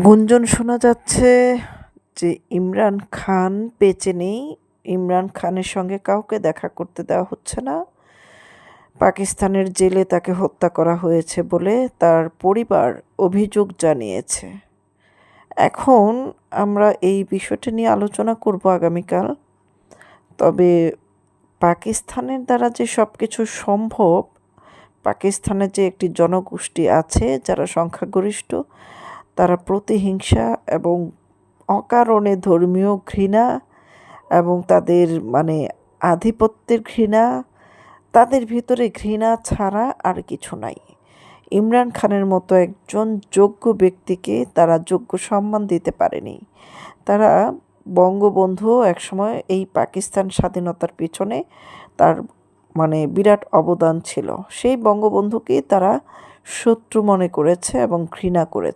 গুঞ্জন শোনা যাচ্ছে যে ইমরান খান বেঁচে নেই। ইমরান খানের সঙ্গে কাউকে দেখা করতে দেওয়া হচ্ছে না। পাকিস্তানের জেলে তাকে হত্যা করা হয়েছে বলে তার পরিবার অভিযোগ জানিয়েছে। এখন আমরা এই বিষয়টি নিয়ে আলোচনা করব আগামীকাল। তবে পাকিস্তানের দ্বারা যে সব কিছু সম্ভব, পাকিস্তানের যে একটি জনগোষ্ঠী আছে যারা সংখ্যাগরিষ্ঠ, তারা প্রতিহিংসা এবং অকারণে ধর্মীয় ঘৃণা এবং তাদের আধিপত্যের ঘৃণা, তাদের ভিতরে ঘৃণা ছাড়া আর কিছু নাই। ইমরান খানের মতো একজন যোগ্য ব্যক্তিকে তারা যোগ্য সম্মান দিতে পারেনি। তারা বঙ্গবন্ধু একসময় এই পাকিস্তান স্বাধীনতার পিছনে তার বিরাট অবদান ছিল। সেই বঙ্গবন্ধুকেই তারা শত্রু মনে করেছে এবং ঘৃণা করেছে।